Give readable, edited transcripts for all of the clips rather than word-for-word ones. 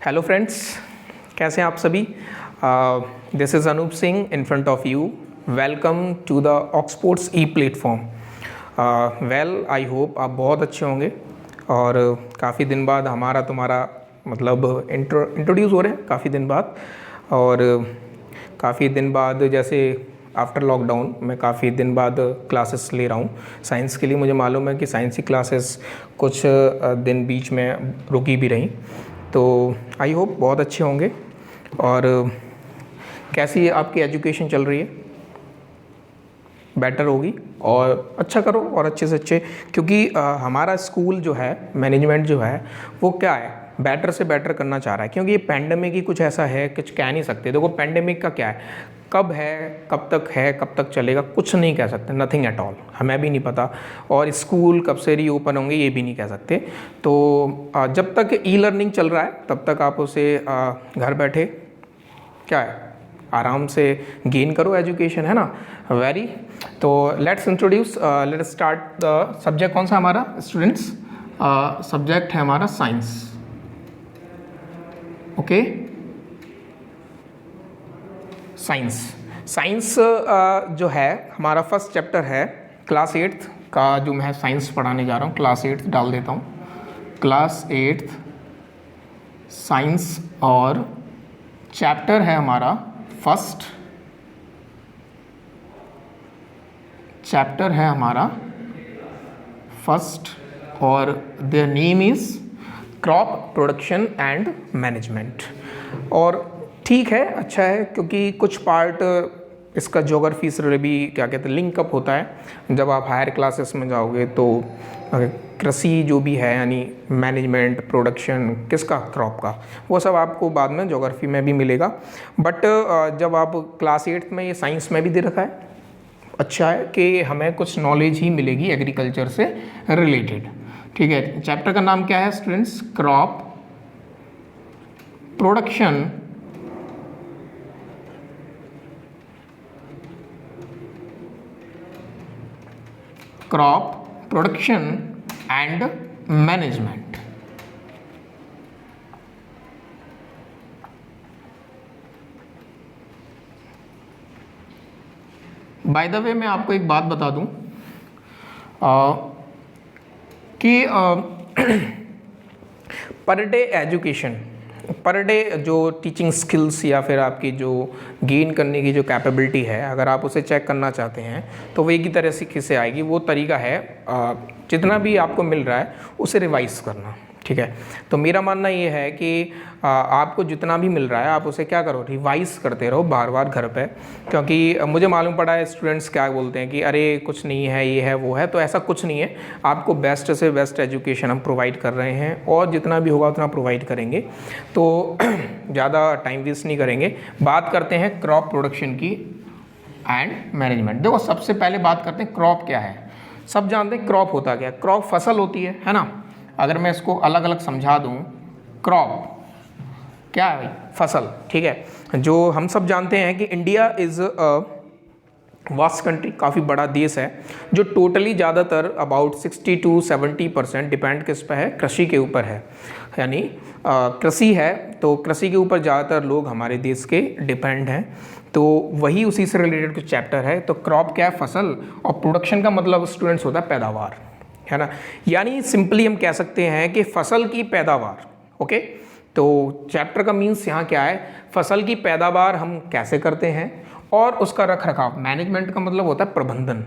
Hello friends, कैसे हैं आप सभी। This is Anoop Singh in front of you. Welcome to the Oxsports e platform. Well, I hope आप बहुत अच्छे होंगे और काफ़ी दिन बाद हमारा तुम्हारा मतलब इंट्रोड्यूस हो रहे हैं काफ़ी दिन बाद। और काफ़ी दिन बाद जैसे आफ्टर लॉकडाउन मैं काफ़ी दिन बाद क्लासेस ले रहा हूँ साइंस के लिए। मुझे मालूम है कि साइंस की क्लासेस कुछ दिन बीच में रुकी भी रहीं, तो आई होप बहुत अच्छे होंगे। और कैसी आपकी एजुकेशन चल रही है? बेटर होगी और अच्छा करो और अच्छे से अच्छे, क्योंकि हमारा स्कूल जो है, मैनेजमेंट जो है वो क्या है, बेटर से बेटर करना चाह रहा है। क्योंकि ये पैंडमिक ही कुछ ऐसा है, कुछ कह नहीं सकते। देखो पैंडमिक का क्या है, कब है, कब तक चलेगा, कुछ नहीं कह सकते, नथिंग एट ऑल, हमें भी नहीं पता। और स्कूल कब से रीओपन होंगे ये भी नहीं कह सकते। तो जब तक ई लर्निंग चल रहा है तब तक आप उसे घर बैठे क्या है आराम से गेन करो एजुकेशन, है ना। वेरी, तो let's introduce, let's start the subject. कौन सा हमारा स्टूडेंट्स सब्जेक्ट है? हमारा साइंस। ओके, साइंस जो है हमारा फर्स्ट चैप्टर है क्लास 8th का, जो मैं साइंस पढ़ाने जा रहा हूँ। क्लास 8th डाल देता हूँ, क्लास 8th साइंस, और चैप्टर है हमारा फर्स्ट। चैप्टर है हमारा फर्स्ट और their name is crop production and management. और ठीक है, अच्छा है, क्योंकि कुछ पार्ट इसका ज्योग्राफी से भी क्या कहते हैं लिंकअप होता है। जब आप हायर क्लासेस में जाओगे तो कृषि जो भी है, यानी मैनेजमेंट, प्रोडक्शन किसका, क्रॉप का, वो सब आपको बाद में ज्योग्राफी में भी मिलेगा। बट जब आप क्लास 8th में, ये साइंस में भी दे रखा है, अच्छा है कि हमें कुछ नॉलेज ही मिलेगी एग्रीकल्चर से रिलेटेड। ठीक है, चैप्टर का नाम क्या है students? Crop production and management. By the way, मैं आपको एक बात बता दूं कि per day education, per day जो टीचिंग स्किल्स या फिर आपकी जो गेन करने की जो कैपेबिलिटी है, अगर आप उसे चेक करना चाहते हैं तो वो एक ही तरह से किससे आएगी, वो तरीका है जितना भी आपको मिल रहा है उसे रिवाइज करना। ठीक है, तो मेरा मानना ये है कि आपको जितना भी मिल रहा है आप उसे क्या करो, रिवाइज करते रहो बार बार घर पे। क्योंकि मुझे मालूम पड़ा है स्टूडेंट्स क्या बोलते हैं कि अरे कुछ नहीं है, ये है वो है, तो ऐसा कुछ नहीं है। आपको बेस्ट से बेस्ट एजुकेशन हम प्रोवाइड कर रहे हैं और जितना भी होगा उतना प्रोवाइड करेंगे। तो ज़्यादा टाइम वेस्ट नहीं करेंगे, बात करते हैं क्रॉप प्रोडक्शन की एंड मैनेजमेंट। देखो सबसे पहले बात करते हैं क्रॉप क्या है। सब जानते हैं क्रॉप होता क्या है। क्रॉप फसल होती है ना। अगर मैं इसको अलग अलग समझा दूं, क्रॉप क्या है भाई? फसल। ठीक है, जो हम सब जानते हैं कि इंडिया इज़ वास्ट कंट्री, काफ़ी बड़ा देश है, जो टोटली ज़्यादातर अबाउट 60 to 70% डिपेंड किस पे है, कृषि के ऊपर है। यानी कृषि है, तो कृषि के ऊपर ज़्यादातर लोग हमारे देश के डिपेंड हैं। तो वही उसी से रिलेटेड कुछ चैप्टर है। तो क्रॉप क्या है? फसल। और प्रोडक्शन का मतलब स्टूडेंट्स होता है पैदावार, है ना। यानी सिंपली हम कह सकते हैं कि फसल की पैदावार। ओके, तो चैप्टर का मीन्स यहाँ क्या है, फसल की पैदावार हम कैसे करते हैं और उसका रख रखाव। मैनेजमेंट का मतलब होता है प्रबंधन।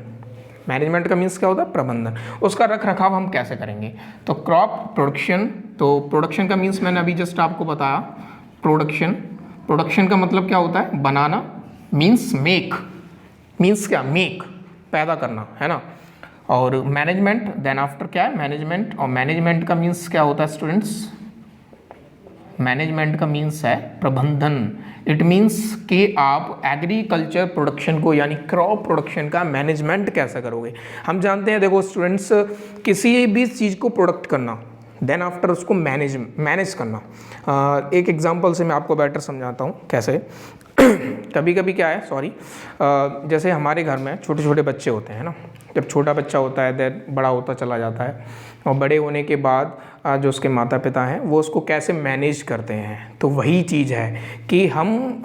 मैनेजमेंट का मीन्स क्या होता है? प्रबंधन। उसका रख रखाव हम कैसे करेंगे। तो क्रॉप प्रोडक्शन, तो प्रोडक्शन का मीन्स मैंने अभी जस्ट आपको बताया, प्रोडक्शन का मतलब क्या होता है? बनाना, मीन्स मेक, मीन्स क्या? मेक, पैदा करना, है ना। और मैनेजमेंट देन आफ्टर क्या है? मैनेजमेंट। और मैनेजमेंट का मीन्स क्या होता है स्टूडेंट्स? मैनेजमेंट का मीन्स है प्रबंधन। इट मीन्स कि आप एग्रीकल्चर प्रोडक्शन को, यानी क्रॉप प्रोडक्शन का मैनेजमेंट कैसे करोगे। हम जानते हैं, देखो स्टूडेंट्स, किसी भी चीज़ को प्रोडक्ट करना, देन आफ्टर उसको मैनेज करना। एक एग्जांपल से मैं आपको बेटर समझाता हूँ कैसे। कभी कभी क्या है, सॉरी, जैसे हमारे घर में छोटे छोटे बच्चे होते हैं ना, जब छोटा बच्चा होता है देन बड़ा होता चला जाता है, और बड़े होने के बाद जो उसके माता पिता हैं वो उसको कैसे मैनेज करते हैं, तो वही चीज़ है कि हम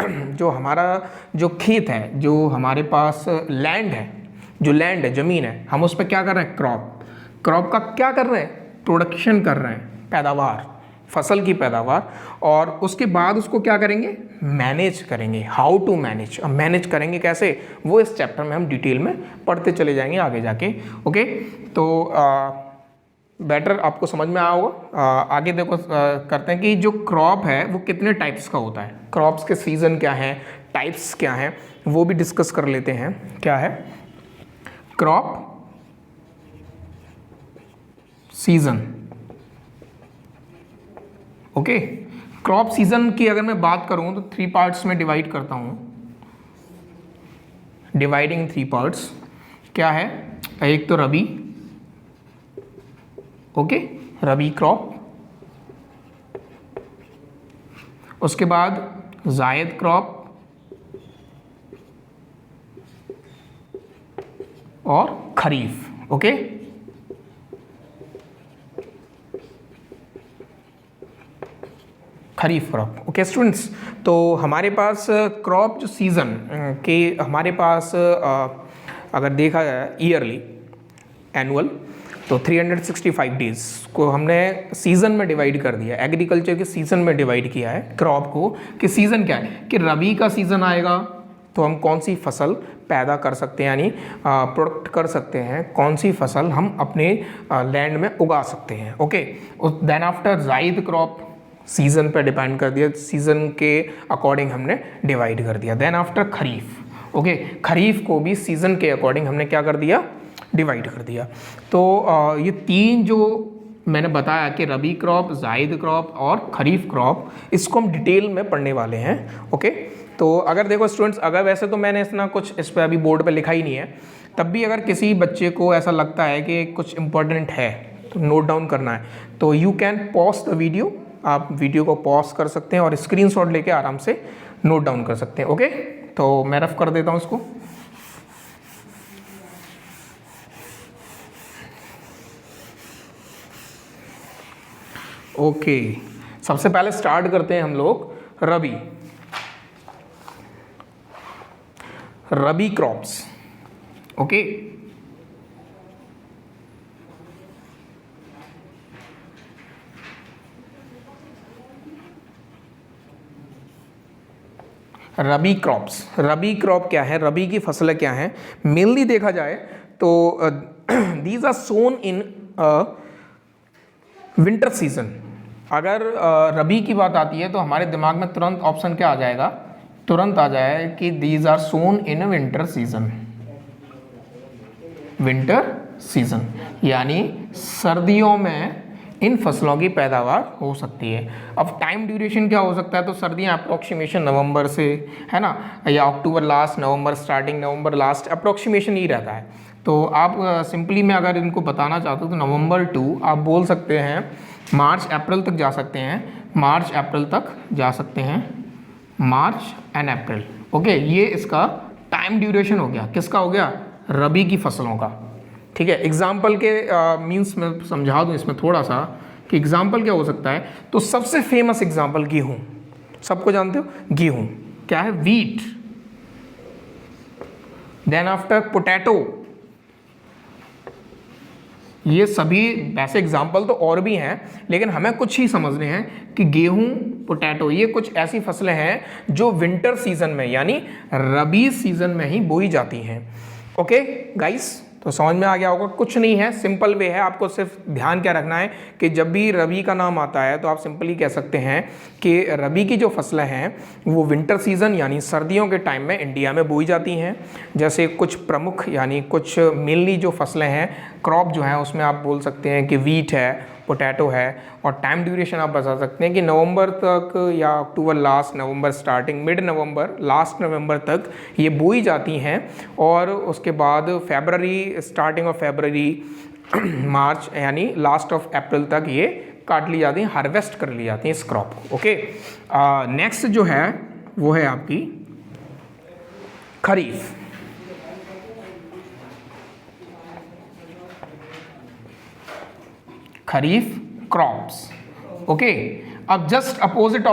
जो हमारा जो खेत है, जो हमारे पास लैंड है, जो लैंड है, ज़मीन है, हम उस पर क्या कर रहे हैं, क्रॉप का क्या कर रहे हैं, प्रोडक्शन कर रहे हैं, पैदावार, फसल की पैदावार, और उसके बाद उसको क्या करेंगे, मैनेज करेंगे, हाउ टू मैनेज। अब मैनेज करेंगे कैसे, वो इस चैप्टर में हम डिटेल में पढ़ते चले जाएंगे आगे जाके। ओके, तो बेटर आपको समझ में आया होगा। आगे देखो, करते हैं कि जो क्रॉप है वो कितने टाइप्स का होता है, क्रॉप्स के सीज़न क्या हैं, टाइप्स क्या हैं, वो भी डिस्कस कर लेते हैं। क्या है crop season. Okay, crop season की अगर मैं बात करूं तो 3 पार्ट्स में डिवाइड करता हूं, डिवाइडिंग 3 पार्ट्स। क्या है, एक तो रबी, ओके, रबी क्रॉप, उसके बाद जायद क्रॉप और खरीफ। ओके, खरीफ क्रॉप। ओके स्टूडेंट्स, तो हमारे पास क्रॉप जो सीज़न के हमारे पास अगर देखा जाए ईयरली, एनुअल, तो 365 डेज़ को हमने सीज़न में डिवाइड कर दिया, एग्रीकल्चर के सीज़न में डिवाइड किया है क्रॉप को, कि सीज़न क्या है, कि रबी का सीज़न आएगा तो हम कौन सी फसल पैदा कर सकते हैं, यानी प्रोडक्ट कर सकते हैं, कौन सी फसल हम अपने लैंड में उगा सकते हैं। ओके, देन आफ्टर जायद क्रॉप, सीज़न पे डिपेंड कर दिया, सीज़न के अकॉर्डिंग हमने डिवाइड कर दिया। देन आफ्टर खरीफ, ओके, खरीफ को भी सीज़न के अकॉर्डिंग हमने क्या कर दिया, डिवाइड कर दिया। तो ये 3 जो मैंने बताया कि रबी क्रॉप, जायद क्रॉप और खरीफ क्रॉप, इसको हम डिटेल में पढ़ने वाले हैं। ओके, तो अगर देखो स्टूडेंट्स, अगर वैसे तो मैंने इतना कुछ इस पर अभी बोर्ड पे लिखा ही नहीं है, तब भी अगर किसी बच्चे को ऐसा लगता है कि कुछ इंपॉर्टेंट है तो नोट डाउन करना है, तो you can pause the video, आप वीडियो को पॉज कर सकते हैं और स्क्रीनशॉट लेके आराम से नोट डाउन कर सकते हैं। ओके, तो मैं रफ कर देता हूँ इसको। ओके, सबसे पहले स्टार्ट करते हैं हम लोग रबी क्रॉप्स। ओके, रबी क्रॉप्स, रबी क्रॉप क्या है, रबी की फसलें क्या हैं, मेनली देखा जाए तो these are sown in winter season. अगर रबी की बात आती है तो हमारे दिमाग में तुरंत ऑप्शन क्या आ जाएगा, तुरंत आ जाए कि these are sown in winter season, winter season, यानी सर्दियों में इन फसलों की पैदावार हो सकती है। अब टाइम ड्यूरेशन क्या हो सकता है, तो सर्दियाँ अप्रोक्सीमेशन नवंबर से, है ना, या अक्टूबर लास्ट, नवंबर स्टार्टिंग, नवंबर लास्ट, अप्रोक्सीमेशन ही रहता है। तो आप सिंपली मैं अगर इनको बताना चाहता हूँ तो नवंबर टू आप बोल सकते हैं मार्च अप्रैल तक जा सकते हैं, मार्च अप्रैल तक जा सकते हैं, मार्च एंड अप्रैल। ओके, ये इसका टाइम ड्यूरेशन हो गया, किसका हो गया, रबी की फसलों का। ठीक है, एग्जाम्पल के मीन्स मैं समझा दूँ इसमें थोड़ा सा कि एग्जाम्पल क्या हो सकता है। तो सबसे फेमस एग्जाम्पल गेहूँ, सबको जानते हो, गेहूँ क्या है, वीट। देन आफ्टर पोटैटो, ये सभी वैसे एग्जाम्पल तो और भी हैं लेकिन हमें कुछ ही समझने हैं कि गेहूं, पोटैटो, ये कुछ ऐसी फसलें हैं जो विंटर सीजन में यानी रबी सीजन में ही बोई जाती हैं। ओके गाइस, तो समझ में आ गया होगा, कुछ नहीं है, सिंपल वे है। आपको सिर्फ ध्यान क्या रखना है कि जब भी रबी का नाम आता है तो आप सिंपली कह सकते हैं कि रबी की जो फसलें हैं वो विंटर सीजन यानी सर्दियों के टाइम में इंडिया में बोई जाती हैं। जैसे कुछ प्रमुख यानी कुछ मेनली जो फसलें हैं, क्रॉप जो है उसमें आप बोल सकते हैं कि वीट है, पोटैटो है, और टाइम ड्यूरेशन आप बता सकते हैं कि नवंबर तक या October last, November starting, mid November, last November तक ये बोई जाती हैं, और उसके बाद फरवरी, स्टार्टिंग ऑफ फरवरी, मार्च यानी लास्ट ऑफ अप्रैल तक ये काट ली जाती हैं, हार्वेस्ट कर ली जाती हैं इस क्रॉप को। ओके, नेक्स्ट जो है वो है आपकी खरीफ। खरीफ क्रॉप्स। ओके, अब जस्ट अपोजिट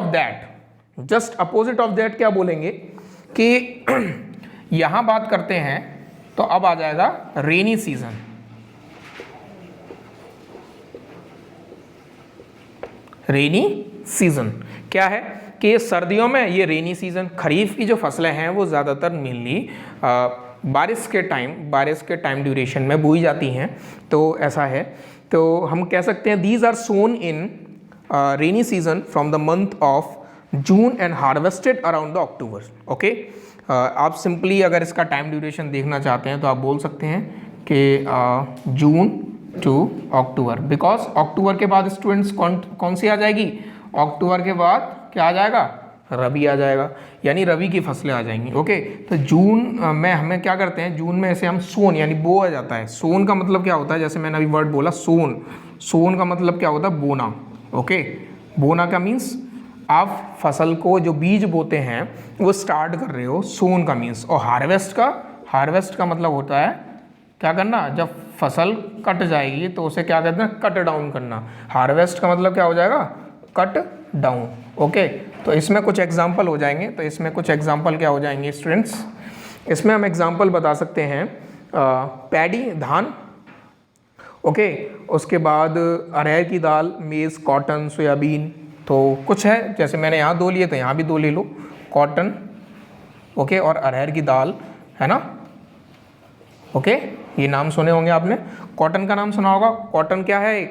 ऑफ दैट क्या बोलेंगे कि यहां बात करते हैं तो अब आ जाएगा रेनी सीजन। रेनी सीजन क्या है कि सर्दियों में ये रेनी सीजन, खरीफ की जो फसलें हैं वो ज़्यादातर मेनली बारिश के टाइम ड्यूरेशन में बोई जाती हैं। तो ऐसा है, तो हम कह सकते हैं these are sown in rainy season from the month of June and harvested around the October. Okay, आप सिंपली अगर इसका टाइम ड्यूरेशन देखना चाहते हैं तो आप बोल सकते हैं कि जून टू अक्टूबर, बिकॉज अक्टूबर के बाद स्टूडेंट्स कौन सी आ जाएगी, अक्टूबर के बाद क्या आ जाएगा, रबी आ जाएगा, यानी रबी की फसलें आ जाएंगी। ओके, तो जून में हमें क्या करते हैं, जून में ऐसे हम सोन यानी बो आ जाता है। सोन का मतलब क्या होता है, जैसे मैंने अभी वर्ड बोला सोन का मतलब क्या होता है, बोना। ओके, बोना का मीन्स आप फसल को जो बीज बोते हैं वो स्टार्ट कर रहे हो, सोन का मीन्स। और हार्वेस्ट का मतलब होता है क्या करना, जब फसल कट जाएगी तो उसे क्या कहते हैं, कट डाउन करना। हार्वेस्ट का मतलब क्या हो जाएगा, कट डाउन। ओके, तो इसमें कुछ एग्जाम्पल हो जाएंगे, तो इसमें कुछ एग्जाम्पल क्या हो जाएंगे स्टूडेंट्स, इसमें हम एग्जाम्पल बता सकते हैं पैडी धान। ओके, उसके बाद अरहर की दाल, मेज़, कॉटन, सोयाबीन। तो कुछ है, जैसे मैंने यहाँ दो लिए तो यहाँ भी दो ले लो, कॉटन, ओके, और अरहर की दाल, है ना। ओके, ये नाम सुने होंगे आपने, कॉटन का नाम सुना होगा। कॉटन क्या है,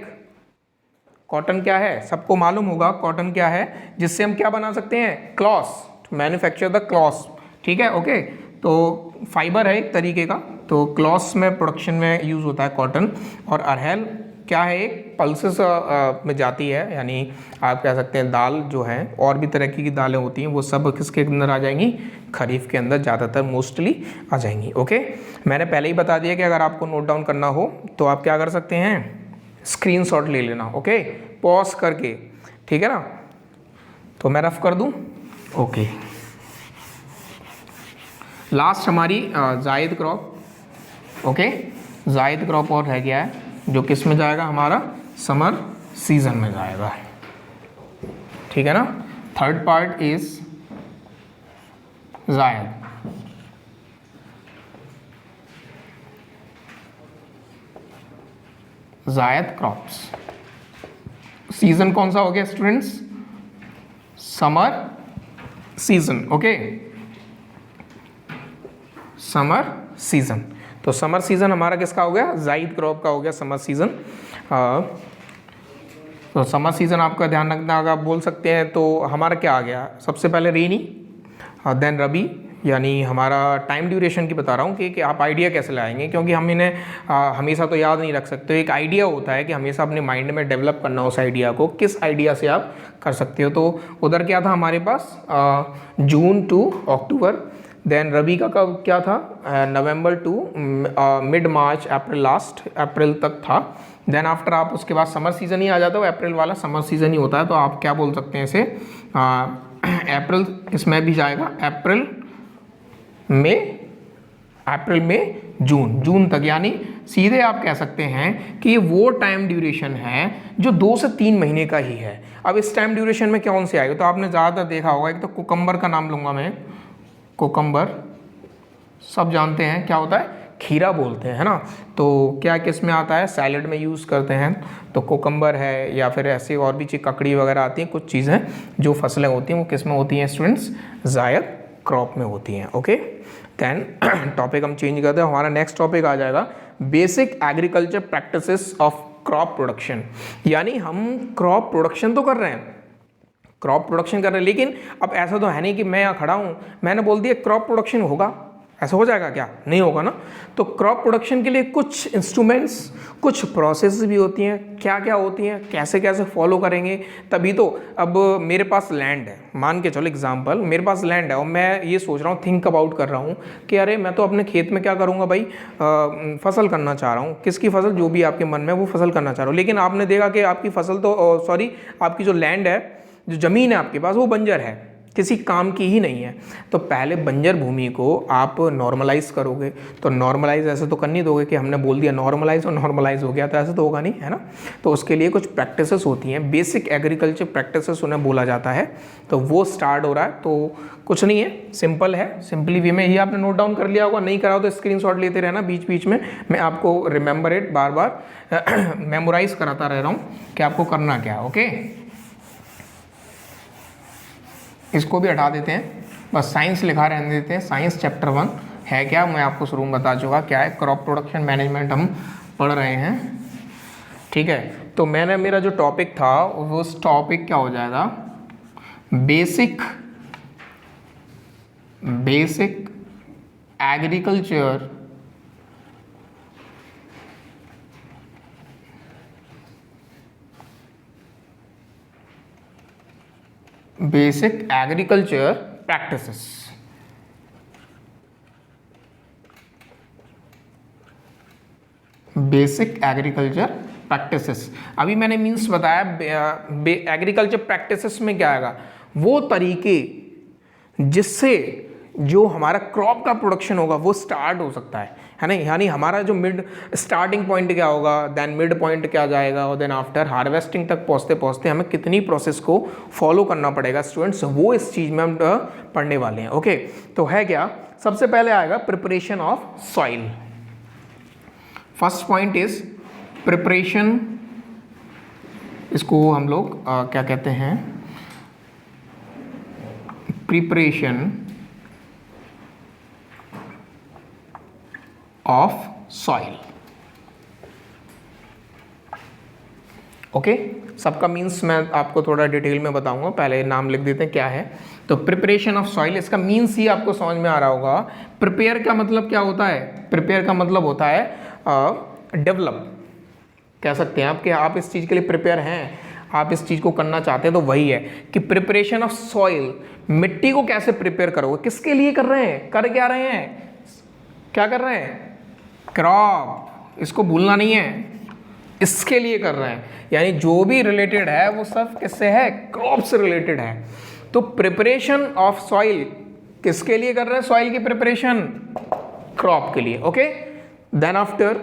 कॉटन क्या है, सबको मालूम होगा कॉटन क्या है, जिससे हम क्या बना सकते हैं, clothes, to manufacture the clothes. ठीक है, ओके, तो फाइबर है एक तरीके का, तो क्लॉथ्स में प्रोडक्शन में यूज़ होता है कॉटन। और अरहर क्या है, एक पल्सेस में जाती है, यानी आप कह सकते हैं दाल जो है, और भी तरह की दालें होती हैं, वो सब किसके अंदर आ जाएंगी, खरीफ के अंदर ज़्यादातर मोस्टली आ जाएंगी। ओके, मैंने पहले ही बता दिया कि अगर आपको नोट डाउन करना हो तो आप क्या कर सकते हैं, स्क्रीनशॉट ले लेना। ओके, पॉज करके, ठीक है ना। तो मैं रफ कर दूं। ओके, लास्ट हमारी जायद क्रॉप। ओके, जायद क्रॉप और रह गया है, जो किस में जाएगा, हमारा समर सीजन में जाएगा। ठीक है ना। थर्ड पार्ट इज जायद। जायद क्रॉप्स। सीजन कौन सा हो गया students, summer season. Okay, summer season. तो समर सीजन हमारा किसका हो गया, जायद क्रॉप का हो गया समर सीजन। तो समर सीजन आपका ध्यान रखना, अगर आप बोल सकते हैं तो हमारा क्या आ गया, सबसे पहले रेनी, देन रबी, यानी हमारा टाइम ड्यूरेशन की बता रहा हूँ कि आप आइडिया कैसे लाएंगे, क्योंकि हम इन्हें हमेशा तो याद नहीं रख सकते। एक आइडिया होता है कि हमेशा अपने माइंड में डेवलप करना उस आइडिया को, किस आइडिया से आप कर सकते हो। तो उधर क्या था हमारे पास, जून टू अक्टूबर। देन रबी का कब क्या था, नवंबर टू मिड मार्च, अप्रैल तक था। देन आफ्टर आप उसके बाद समर सीजन ही आ जाता है, अप्रैल वाला समर सीजन ही होता है। तो आप क्या बोल सकते हैं इसे, अप्रैल इसमें भी जाएगा, अप्रैल में जून तक, यानी सीधे आप कह सकते हैं कि ये वो टाइम ड्यूरेशन है जो 2 से 3 महीने का ही है। अब इस टाइम ड्यूरेशन में कौन से आएगा, तो आपने ज़्यादातर देखा होगा, एक तो कुकम्बर का नाम लूँगा मैं, कुकम्बर सब जानते हैं क्या होता है, खीरा बोलते हैं, है ना। तो क्या किस में आता है, सैलड में यूज़ करते हैं। तो कुकम्बर है, या फिर ऐसे और भी चीज़, ककड़ी वगैरह आती हैं, कुछ चीज़ें जो फसलें होती हैं वो किस में होती हैं स्टूडेंट्स, जायद क्रॉप में होती हैं। ओके, देन टॉपिक हम चेंज करते हैं, हमारा नेक्स्ट टॉपिक आ जाएगा basic agriculture practices of crop production. यानी हम क्रॉप प्रोडक्शन तो कर रहे हैं, लेकिन अब ऐसा तो है नहीं कि मैं यहाँ खड़ा हूँ, मैंने बोल दिया क्रॉप प्रोडक्शन होगा, ऐसा हो जाएगा क्या, नहीं होगा ना। तो क्रॉप प्रोडक्शन के लिए कुछ इंस्ट्रूमेंट्स, कुछ प्रोसेस भी होती हैं, क्या क्या होती हैं, कैसे कैसे फॉलो करेंगे, तभी तो। अब मेरे पास लैंड है, मान के चलो एग्जांपल, मेरे पास लैंड है और मैं ये सोच रहा हूँ, थिंक अबाउट कर रहा हूँ कि अरे मैं तो अपने खेत में क्या करूँगा भाई, फसल करना चाह रहा हूँ, किसकी फसल, जो भी आपके मन में वो फसल करना चाह रहा हूँ। लेकिन आपने देखा कि आपकी फसल तो आपकी जो लैंड है, जो ज़मीन है आपके पास, वो बंजर है, किसी काम की ही नहीं है। तो पहले बंजर भूमि को आप नॉर्मलाइज करोगे, तो नॉर्मलाइज ऐसे तो कर नहीं दोगे कि हमने बोल दिया नॉर्मलाइज और नॉर्मलाइज हो गया, तो ऐसे तो होगा नहीं, है ना। तो उसके लिए कुछ प्रैक्टिसेस होती हैं, बेसिक एग्रीकल्चर प्रैक्टिसेस उन्हें बोला जाता है। तो वो स्टार्ट हो रहा है, तो कुछ नहीं है, सिंपल है, सिंपली वे में। ये आपने नोट डाउन कर लिया होगा, नहीं करा हो तो स्क्रीनशॉट लेते रहना बीच बीच में, मैं आपको रिमेंबर इट बार बार मेमोराइज कराता रह रहा हूँ कि आपको करना क्या है। ओके, इसको भी हटा देते हैं, बस साइंस लिखा रहने देते हैं। साइंस चैप्टर 1 है क्या, मैं आपको शुरू में बता चुका क्या है। क्रॉप प्रोडक्शन मैनेजमेंट हम पढ़ रहे हैं, ठीक है। तो मैंने मेरा जो टॉपिक था वो उस टॉपिक क्या हो जाएगा, basic agriculture practices. Basic agriculture practices, अभी मैंने मीन्स बताया। एग्रीकल्चर प्रैक्टिसेस में क्या आएगा, वो तरीके जिससे जो हमारा क्रॉप का प्रोडक्शन होगा वो स्टार्ट हो सकता है ना। यानी हमारा जो मिड स्टार्टिंग पॉइंट क्या होगा, देन मिड पॉइंट क्या जाएगा, और देन आफ्टर हार्वेस्टिंग तक पहुंचते पहुंचते हमें कितनी प्रोसेस को फॉलो करना पड़ेगा स्टूडेंट्स, वो इस चीज़ में हम पढ़ने वाले हैं। ओके, तो है क्या, सबसे पहले आएगा preparation of soil. First point is preparation, इसको हम लोग क्या कहते हैं, प्रिपरेशन ऑफ सॉइल। ओके, सबका मीन्स मैं आपको थोड़ा डिटेल में बताऊंगा, पहले नाम लिख देते हैं क्या है। तो प्रिपरेशन ऑफ सॉइल, इसका मीन्स ही आपको समझ में आ रहा होगा। प्रिपेयर का मतलब क्या होता है, प्रिपेयर का मतलब होता है डेवलप, कह सकते हैं आप कि आप इस चीज़ के लिए प्रिपेयर हैं, आप इस चीज़ को करना चाहते हैं। तो वही है कि प्रिपरेशन ऑफ सॉइल, मिट्टी को कैसे प्रिपेयर करोगे, किसके लिए कर रहे हैं, कर क्या रहे हैं, क्या कर रहे हैं, क्रॉप, इसको भूलना नहीं है, इसके लिए कर रहे हैं। यानी जो भी रिलेटेड है वो सब किससे है, क्रॉप से रिलेटेड है। तो प्रिपरेशन ऑफ सॉइल किसके लिए कर रहे हैं, सॉइल की प्रिपरेशन क्रॉप के लिए। Okay, then after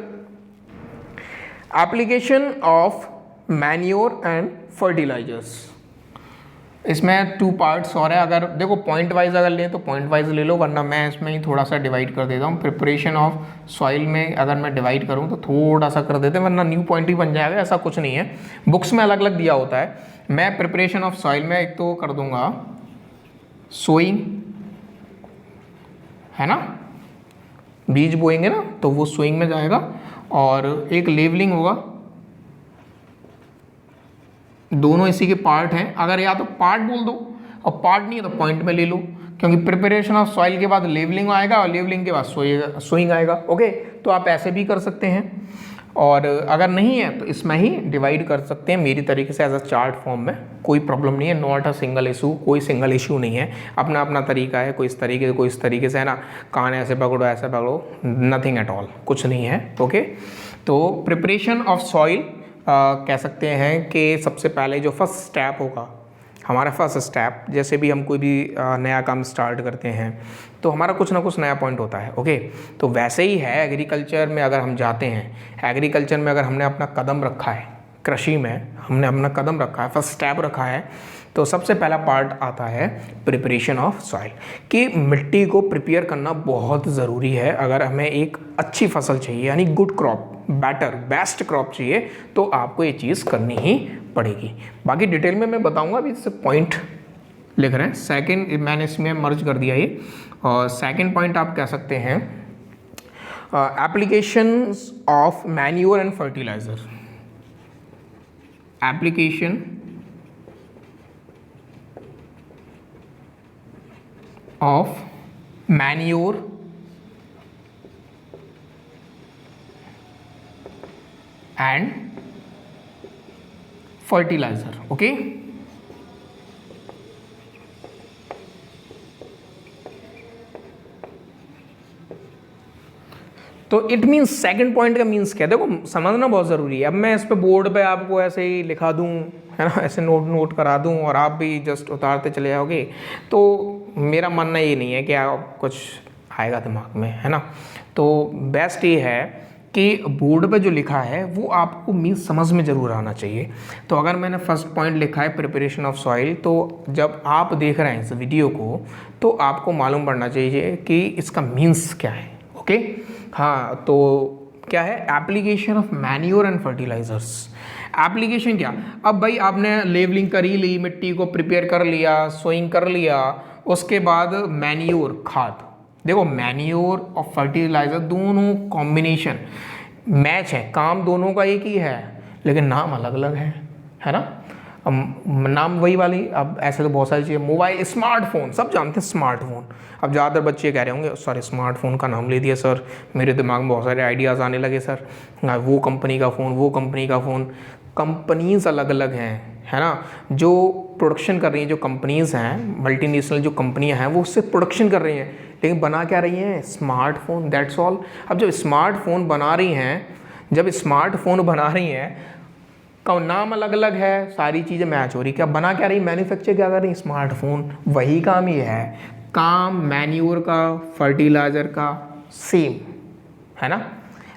application of manure and fertilisers, इसमें 2 पार्ट्स और है। अगर देखो पॉइंट वाइज अगर लें तो पॉइंट वाइज ले लो, वरना मैं इसमें ही थोड़ा सा डिवाइड कर देता हूँ। प्रिपरेशन ऑफ सॉइल में अगर मैं डिवाइड करूँ तो थोड़ा सा कर देते हैं, वरना न्यू पॉइंट ही बन जाएगा, ऐसा कुछ नहीं है, बुक्स में अलग अलग दिया होता है। मैं प्रिपरेशन ऑफ सॉइल में एक तो कर दूंगा सोइंग, है ना, बीज बोएंगे ना तो वो सोइंग में जाएगा, और एक लेवलिंग होगा, दोनों इसी के पार्ट हैं। अगर या तो पार्ट बोल दो और पार्ट नहीं है तो पॉइंट में ले लो, क्योंकि प्रिपरेशन ऑफ सॉइल के बाद लेवलिंग आएगा और लेवलिंग के बाद सोइंग आएगा। ओके, तो आप ऐसे भी कर सकते हैं, और अगर नहीं है तो इसमें ही डिवाइड कर सकते हैं मेरी तरीके से एज अ चार्ट फॉर्म में, कोई प्रॉब्लम नहीं है। नॉट अ सिंगल इशू, कोई सिंगल इशू नहीं है, अपना अपना तरीका है, कोई इस तरीके से कोई इस तरीके से, है ना, कान ऐसे पकड़ो ऐसे पकड़ो, नथिंग एट ऑल, कुछ नहीं है। ओके, तो प्रिपरेशन ऑफ सॉइल कह सकते हैं कि सबसे पहले जो फर्स्ट स्टेप होगा हमारा, फर्स्ट स्टेप, जैसे भी हम कोई भी नया काम स्टार्ट करते हैं तो हमारा कुछ ना कुछ नया पॉइंट होता है। ओके, तो वैसे ही है एग्रीकल्चर में, अगर हम जाते हैं एग्रीकल्चर में, अगर हमने अपना कदम रखा है कृषि में, हमने अपना कदम रखा है, फर्स्ट स्टेप रखा है, तो सबसे पहला पार्ट आता है प्रिपरेशन ऑफ सॉइल, कि मिट्टी को प्रिपेयर करना बहुत ज़रूरी है। अगर हमें एक अच्छी फसल चाहिए, यानी good crop, better best crop चाहिए, तो आपको ये चीज़ करनी ही पड़ेगी। बाकी डिटेल में मैं बताऊंगा, अभी से पॉइंट लिख रहे हैं। सेकंड मैंने इसमें मर्ज कर दिया ये, और सेकंड पॉइंट आप कह सकते हैं applications of manure and fertiliser. Application of manure and fertiliser. Okay, तो इट मीन्स सेकंड पॉइंट का मीन्स क्या है, देखो समझना बहुत ज़रूरी है। अब मैं इस पे बोर्ड पे आपको ऐसे ही लिखा दूं है ना, ऐसे नोट करा दूँ और आप भी जस्ट उतारते चले जाओगे, तो मेरा मानना ये नहीं है कि आप कुछ आएगा दिमाग में, है ना। तो बेस्ट ये है कि बोर्ड पे जो लिखा है वो आपको मीन्स समझ में ज़रूर आना चाहिए। तो अगर मैंने फर्स्ट पॉइंट लिखा है प्रिपरेशन ऑफ सॉइल, तो जब आप देख रहे हैं इस वीडियो को तो आपको मालूम पड़ना चाहिए कि इसका मीन्स क्या है। ओके, हाँ, तो क्या है, application of manure and fertilisers. Application क्या, अब भाई आपने लेवलिंग कर ही ली, मिट्टी को प्रिपेयर कर लिया, सोइंग कर लिया, उसके बाद मैन्योर खाद। देखो मैन्योर और फर्टिलाइज़र दोनों कॉम्बिनेशन मैच है, काम दोनों का एक ही है लेकिन नाम अलग अलग है ना। नाम वही वाली, अब ऐसे तो बहुत सारी चीज़ें, मोबाइल, स्मार्टफोन, सब जानते हैं स्मार्टफोन। अब ज़्यादातर बच्चे कह रहे होंगे सर स्मार्टफोन का नाम ले दिया सर, मेरे दिमाग में बहुत सारे आइडियाज़ आने लगे सर, वो कंपनी का फ़ोन, वो कंपनी का फ़ोन। कंपनीज़ अलग अलग हैं, है ना। जो प्रोडक्शन कर रही हैं, जो कंपनीज़ हैं, मल्टीनेशनल जो कंपनियां हैं, वो उससे प्रोडक्शन कर रही हैं, लेकिन बना क्या रही हैं, स्मार्टफोन, दैट्स ऑल। अब जब स्मार्टफोन बना रही हैं, का नाम अलग अलग है, सारी चीज़ें मैच हो रही, क्या बना क्या रही, मैन्युफैक्चर क्या कर रही, स्मार्टफोन। वही काम ये है, काम मैन्योर का, फर्टिलाइज़र का सेम है ना,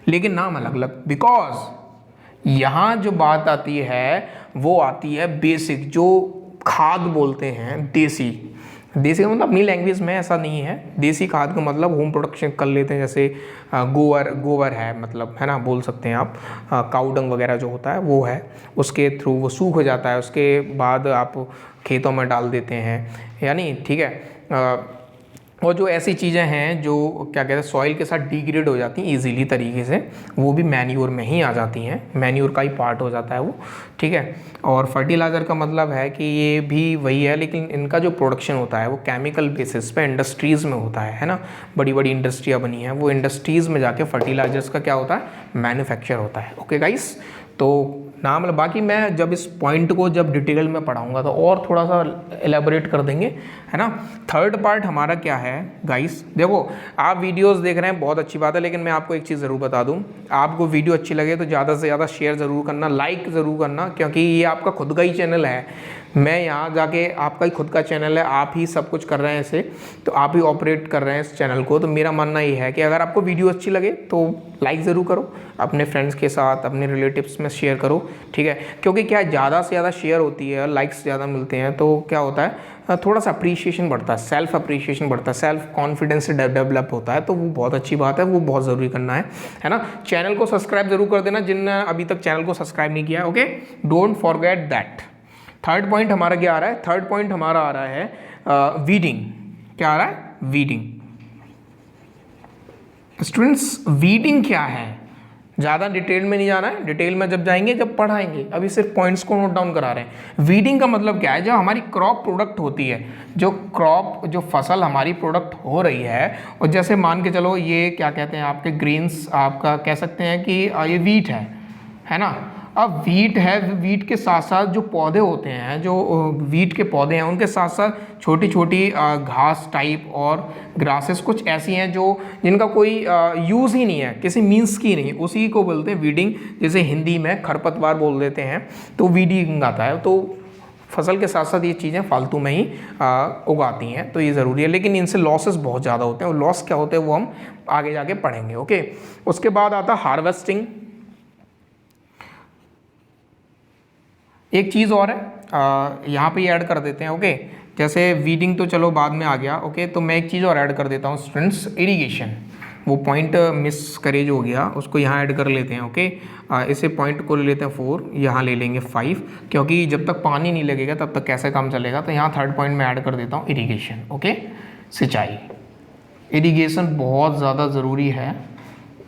लेकिन नाम अलग अलग। बिकॉज यहाँ जो बात आती है वो आती है बेसिक, जो खाद बोलते हैं, देसी का मतलब अपनी लैंग्वेज में ऐसा नहीं है, देसी खाद का मतलब होम प्रोडक्शन कर लेते हैं, जैसे गोबर है, मतलब है ना, बोल सकते हैं आप, काऊ डंग वगैरह जो होता है वो है, उसके थ्रू वो सूख जाता है, उसके बाद आप खेतों में डाल देते हैं, यानी ठीक है। और जो ऐसी चीज़ें हैं जो क्या कहते हैं सॉइल के साथ डिग्रेड हो जाती हैं ईजीली तरीके से, वो भी मैन्योर में ही आ जाती हैं, मैन्योर का ही पार्ट हो जाता है वो, ठीक है। और फर्टिलाइज़र का मतलब है कि ये भी वही है, लेकिन इनका जो प्रोडक्शन होता है वो केमिकल बेसिस पे इंडस्ट्रीज़ में होता है ना, बड़ी बड़ी इंडस्ट्रियाँ बनी हैं, वो इंडस्ट्रीज़ में जाके फर्टिलाइजर्स का क्या होता है, मैन्युफैक्चर होता है। ओके गाइस, तो नाम, बाकी मैं जब इस पॉइंट को जब डिटेल में पढ़ाऊंगा तो और थोड़ा सा एलेबोरेट कर देंगे, है ना। थर्ड पार्ट हमारा क्या है गाइस, देखो आप वीडियोस देख रहे हैं, बहुत अच्छी बात है, लेकिन मैं आपको एक चीज़ ज़रूर बता दूं, आपको वीडियो अच्छी लगे तो ज़्यादा से ज़्यादा शेयर ज़रूर करना, लाइक ज़रूर करना, क्योंकि ये आपका खुद का ही चैनल है, मैं यहाँ जाके, आपका ही खुद का चैनल है, आप ही सब कुछ कर रहे हैं इसे, तो आप ही ऑपरेट कर रहे हैं इस चैनल को, तो मेरा मानना ये है कि अगर आपको वीडियो अच्छी लगे तो लाइक ज़रूर करो, अपने फ्रेंड्स के साथ, अपने रिलेटिव्स में शेयर करो, ठीक है। क्योंकि क्या ज़्यादा से ज़्यादा शेयर होती है, लाइक्स ज़्यादा मिलते हैं, तो क्या होता है, थोड़ा सा अप्रिशिएशन बढ़ता है, सेल्फ अप्रिशिएशन बढ़ता है, सेल्फ कॉन्फिडेंस डेवलप होता है, तो वो बहुत अच्छी बात है, वो बहुत ज़रूरी करना है ना। चैनल को सब्सक्राइब जरूर कर देना जिनने अभी तक चैनल को सब्सक्राइब नहीं किया, okay, don't forget that. Third point हमारा क्या आ रहा है, थर्ड पॉइंट हमारा आ रहा है वीडिंग। क्या आ रहा है, वीडिंग। स्टूडेंट्स वीडिंग क्या है, ज़्यादा डिटेल में नहीं जाना है, डिटेल में जब जाएंगे जब पढ़ाएंगे, अभी सिर्फ पॉइंट्स को नोट डाउन करा रहे हैं। वीडिंग का मतलब क्या है, जब हमारी क्रॉप प्रोडक्ट होती है, जो फसल हमारी प्रोडक्ट हो रही है, और जैसे मान के चलो ये क्या कहते हैं आपके ग्रेन्स, आपका कह सकते हैं कि ये वीट है ना। अब वीट है, वीट के साथ साथ जो पौधे होते हैं, जो वीट के पौधे हैं, उनके साथ साथ छोटी छोटी घास टाइप और ग्रासेस कुछ ऐसी हैं जो जिनका कोई यूज़ ही नहीं है, किसी मीन्स की नहीं, उसी को बोलते हैं वीडिंग, जैसे हिंदी में खरपतवार बोल देते हैं, तो वीडिंग आता है। तो फसल के साथ साथ ये चीज़ें फालतू में ही उगाती हैं, तो ये ज़रूरी है, लेकिन इनसे लॉसेस बहुत ज़्यादा होते हैं, और लॉस क्या होते हैं वो हम आगे जाके पढ़ेंगे, ओके। उसके बाद आता हार्वेस्टिंग। एक चीज़ और है, यहाँ पे ऐड कर देते हैं, ओके। जैसे वीडिंग तो चलो बाद में आ गया, ओके, तो मैं एक चीज़ और ऐड कर देता हूँ स्टूडेंट्स, इरिगेशन। वो पॉइंट मिस करेज हो गया, उसको यहाँ ऐड कर लेते हैं, ओके। इसे पॉइंट को ले लेते हैं 4, यहाँ ले लेंगे 5, क्योंकि जब तक पानी नहीं लगेगा तब तक कैसे काम चलेगा, तो यहाँ थर्ड पॉइंट में ऐड कर देता हूँ इरिगेशन, ओके। सिंचाई, इरिगेशन बहुत ज़्यादा ज़रूरी है,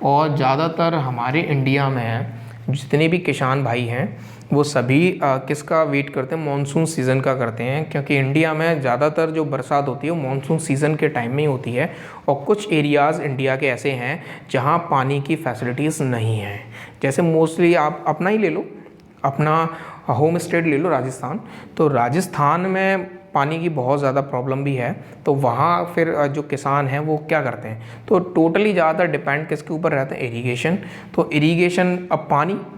और ज़्यादातर हमारे इंडिया में जितने भी किसान भाई हैं वो सभी किसका वेट करते हैं, मॉनसून सीज़न का करते हैं, क्योंकि इंडिया में ज़्यादातर जो बरसात होती है वो मॉनसून सीज़न के टाइम में ही होती है, और कुछ एरियाज़ इंडिया के ऐसे हैं जहां पानी की फैसिलिटीज़ नहीं हैं। जैसे मोस्टली आप अपना ही ले लो, अपना होम स्टेट ले लो राजस्थान, तो राजस्थान में पानी की बहुत ज़्यादा प्रॉब्लम भी है, तो वहाँ फिर जो किसान हैं वो क्या करते हैं, तो टोटली ज़्यादातर डिपेंड किसके ऊपर रहते हैं, इरिगेशन। तो इरिगेशन, अब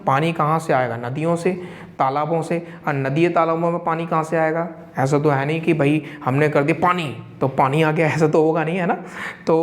पानी कहाँ से आएगा, नदियों से, तालाबों से। और नदी तालाबों में पानी कहाँ से आएगा? ऐसा तो है नहीं कि भाई हमने कर दिया पानी तो पानी आ गया, ऐसा तो होगा नहीं, है ना। तो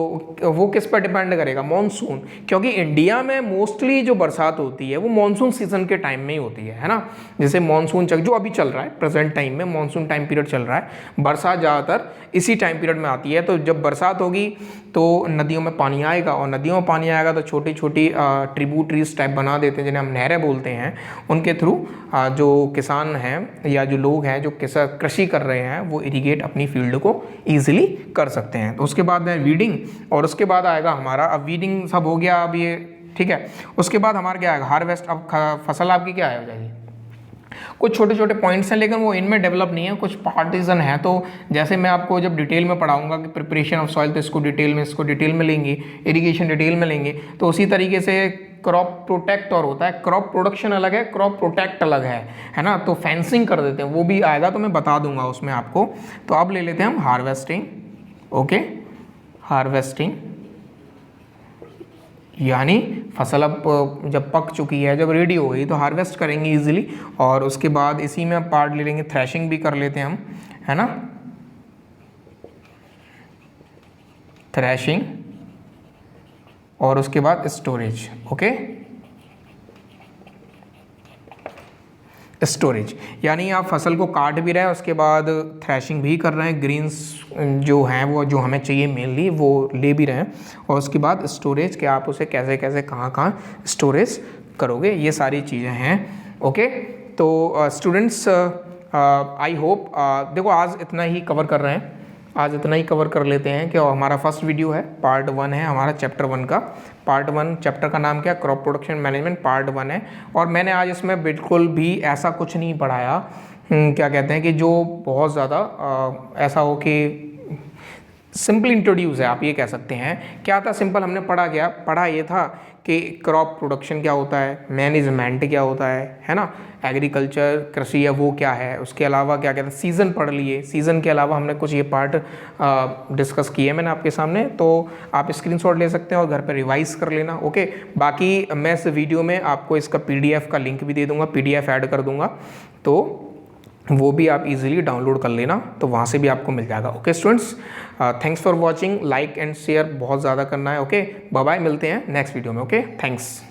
वो किस पर डिपेंड करेगा? मॉनसून, क्योंकि इंडिया में मोस्टली जो बरसात होती है वो मॉनसून सीजन के टाइम में ही होती है ना। जैसे मॉनसून जो अभी चल रहा है प्रेजेंट टाइम में मॉनसून टाइम पीरियड चल रहा है, बरसात ज़्यादातर इसी टाइम पीरियड में आती है। तो जब बरसात होगी तो नदियों में पानी आएगा, और नदियों में पानी आएगा तो छोटी छोटी ट्रिब्यूटरीज टाइप बना देते हैं जिन्हें हम नहरें बोलते हैं। उनके थ्रू जो किसान हैं या जो लोग हैं जो कृषि कर रहे हैं वो इरिगेट अपनी फील्ड को ईजिली कर सकते हैं। तो उसके बाद है वीडिंग, और उसके बाद आएगा हमारा, अब वीडिंग सब हो गया अब ये ठीक है। उसके बाद हमारा क्या आएगा? हार्वेस्ट। अब फसल आपकी क्या हो जाएगी? कुछ छोटे छोटे पॉइंट्स हैं लेकिन वो इनमें डेवलप नहीं है, कुछ पार्टीजन है। तो जैसे मैं आपको जब डिटेल में पढ़ाऊंगा कि प्रिपरेशन ऑफ सॉइल, तो इसको डिटेल में लेंगे, इरिगेशन डिटेल में लेंगे। तो उसी तरीके से क्रॉप प्रोटेक्ट और होता है, क्रॉप प्रोडक्शन अलग है, क्रॉप प्रोटेक्ट अलग है ना। तो फेंसिंग कर देते हैं, वो भी आएगा तो मैं बता दूंगा उसमें आपको। तो अब ले लेते हैं हम हार्वेस्टिंग। ओके, हार्वेस्टिंग यानी फसल अब जब पक चुकी है, जब रेडी हो गई तो हार्वेस्ट करेंगे इजीली। और उसके बाद इसी में पार्ट ले लेंगे, थ्रेशिंग भी कर लेते हैं हम, है ना। थ्रेशिंग और उसके बाद स्टोरेज। ओके, स्टोरेज यानी आप फसल को काट भी रहे हैं, उसके बाद थ्रेशिंग भी कर रहे हैं, ग्रीन्स जो हैं वो जो हमें चाहिए मेनली वो ले भी रहे हैं। और उसके बाद स्टोरेज कि आप उसे कैसे कैसे कहाँ कहाँ स्टोरेज करोगे, ये सारी चीज़ें हैं। ओके, तो स्टूडेंट्स आई होप देखो आज इतना ही कवर कर रहे हैं, आज इतना ही कवर कर लेते हैं कि हमारा फर्स्ट वीडियो है, पार्ट 1 है हमारा चैप्टर 1 का। पार्ट 1 चैप्टर का नाम क्या? क्रॉप प्रोडक्शन मैनेजमेंट पार्ट 1 है। और मैंने आज इसमें बिल्कुल भी ऐसा कुछ नहीं पढ़ाया क्या कहते हैं कि जो बहुत ज़्यादा ऐसा हो कि सिंपल इंट्रोड्यूस है, आप ये कह सकते हैं। क्या था सिंपल? हमने पढ़ा ये था कि क्रॉप प्रोडक्शन क्या होता है, मैनेजमेंट क्या होता है ना, एग्रीकल्चर कृषि है वो क्या है, उसके अलावा क्या कहते हैं सीज़न पढ़ लिए, सीज़न के अलावा हमने कुछ ये पार्ट डिस्कस किए मैंने आपके सामने। तो आप स्क्रीनशॉट ले सकते हैं और घर पर रिवाइज कर लेना। ओके, बाकी मैं इस वीडियो में आपको इसका PDF का लिंक भी दे दूँगा, PDF ऐड कर दूँगा, तो वो भी आप इजीली डाउनलोड कर लेना, तो वहाँ से भी आपको मिल जाएगा। Okay students, thanks for watching, like and share बहुत ज़्यादा करना है। ओके, बाय बाय, मिलते हैं नेक्स्ट वीडियो में। Okay, thanks.